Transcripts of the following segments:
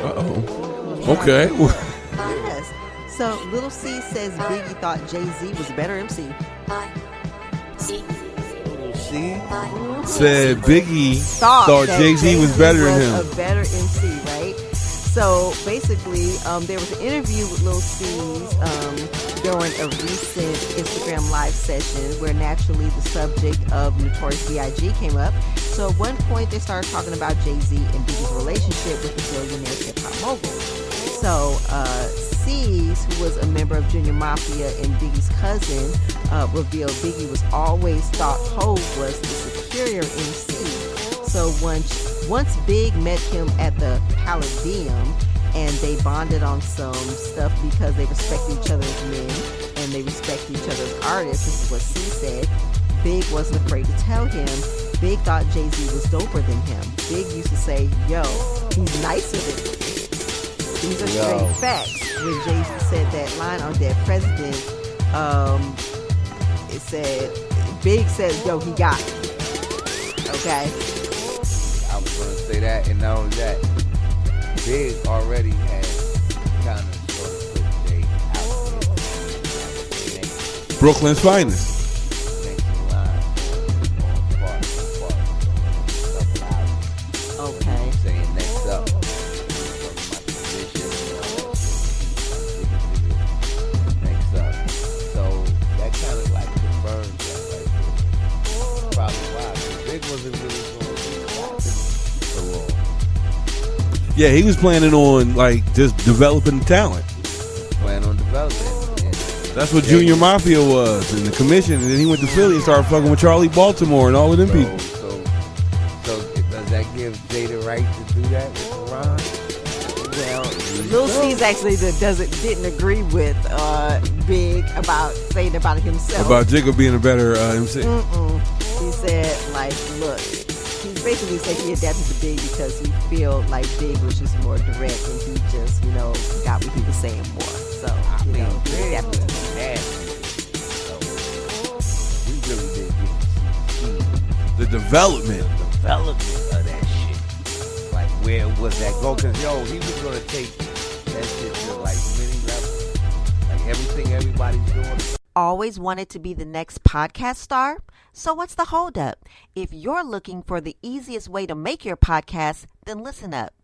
Uh-oh. Okay. Yes. So Lil Cease says Biggie thought Jay-Z was a better MC. Lil Cease said Biggie thought Jay-Z was better than him. A better MC, right? So basically, there was an interview with Lil Cease during a recent Instagram live session where naturally the subject of Notorious B.I.G. came up. So at one point they started talking about Jay-Z and Biggie's relationship with the billionaire hip-hop mogul. So Cease, who was a member of Junior Mafia and Biggie's cousin, revealed Biggie was always thought Hov was the superior MC. So once Big met him at the Palladium and they bonded on some stuff because they respect each other as men and they respect each other as artists, this is what C said, Big wasn't afraid to tell him Big thought Jay-Z was doper than him. Big used to say, yo, he's nicer than me. These are straight facts. When Jay-Z said that line on Dead President, it said, Big said, yo, he got it. Okay? I was going to say that, and not only that, Big already had kind of sort of put Jay out there. Brooklyn's finest. Next in line on part. Okay. Saying next up. Next up. So that kind of like confirms that right there. Probably why. Big wasn't really going to be watching so long. Yeah, he was planning on like just developing talent. Plan on developing. That's what Junior Mafia was, and the commission. And then he went to Philly and started fucking with Charlie Baltimore and all of them people. So does that give Jay the right to do that with Ron? Well, Lil Cease actually didn't agree with Big about saying about himself. About Jigga being a better MC. He said, like, look, he basically said he adapted to Big because he felt like Big was just more direct and he just, got what he was saying more. So, he adapted to him. So, we really did get to see The development of that shit. Like, where was that go? Because, he was going to take that shit to, like, many levels. Like, everything everybody's doing. Always wanted to be the next podcast star? So what's the holdup? If you're looking for the easiest way to make your podcast, then listen up.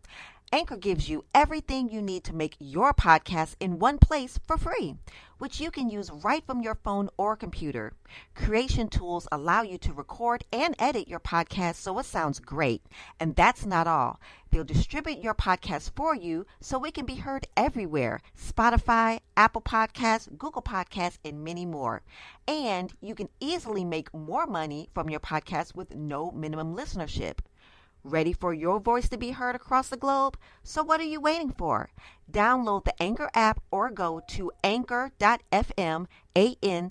Anchor gives you everything you need to make your podcast in one place for free, which you can use right from your phone or computer. Creation tools allow you to record and edit your podcast so it sounds great. And that's not all. They'll distribute your podcast for you so it can be heard everywhere. Spotify, Apple Podcasts, Google Podcasts, and many more. And you can easily make more money from your podcast with no minimum listenership. Ready for your voice to be heard across the globe? So what are you waiting for? Download the Anchor app or go to anchor.fm, ANCHOR.FM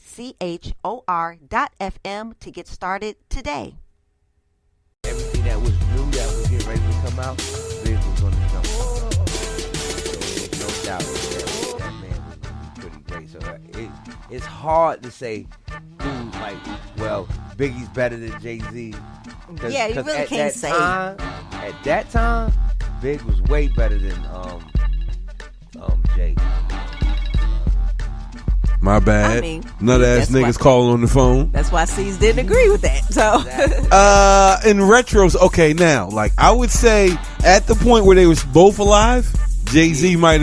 to get started today. Everything that was new that was getting ready to come out, Big was going to jump on. So there's no doubt that man was going to be pretty great. So it's hard to say Biggie's better than Jay-Z. Yeah, you really can't say. At that time, Big was way better than Jay. My bad. Nut ass niggas calling on the phone. That's why Cease didn't agree with that. So in retros, okay, now, like I would say at the point where they was both alive, Jay-Z might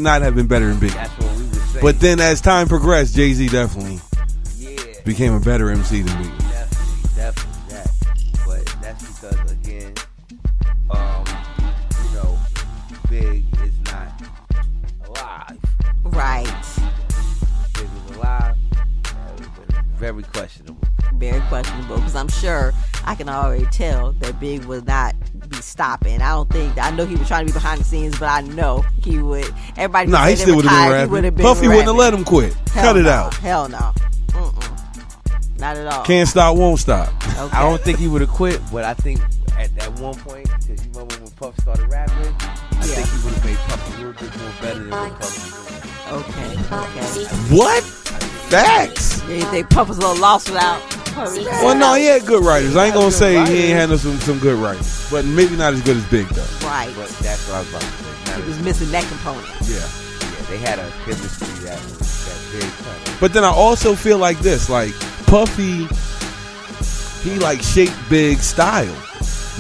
not have been better than Biggie. That's what we would say. But then as time progressed, Jay-Z definitely became a better MC than Biggie. Definitely that. But that's because again, Big is not alive. Right. Big was alive. That would been very questionable. Very questionable, because I'm sure I can already tell that Big would not be stopping. I know he was trying to be behind the scenes, but I know he would. Everybody. Nah, he still would have been rapping. Puffy wouldn't have let him quit. Cut it out. Hell no. Not at all. Can't stop, won't stop. Okay. I don't think he would have quit, but I think at that one point, because you remember when Puff started rapping, I think he would have made Puff a little bit more better than what Puff was doing. Okay. What? Facts. Yeah, you think Puff was a little lost without? Well, no, he had good writers. I ain't gonna say he ain't had some good writers. but maybe not as good as Big though. Right. But that's what I was about to say. He was missing that component. Yeah. They had a chemistry that very funny. But then I also feel like this, like Puffy, he like shaped Big's style.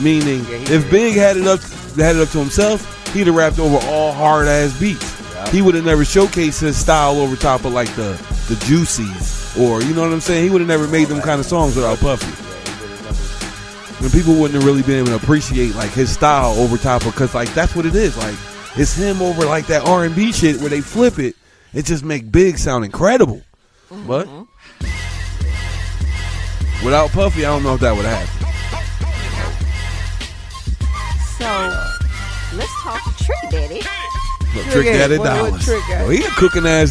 Meaning, if Big had it up to himself, he'd have rapped over all hard ass beats. Yeah. He would have never showcased his style over top of like the Juicies, or you know what I'm saying. He would have never made them kind of songs without Puffy. And people wouldn't have really been able to appreciate like his style over top of, because like that's what it is. Like it's him over like that R&B shit where they flip it. It just make Big sound incredible. Mm-hmm. But without Puffy, I don't know if that would have happened. So let's talk Trick Daddy. Look, Trick Daddy Dollars. He a cooking ass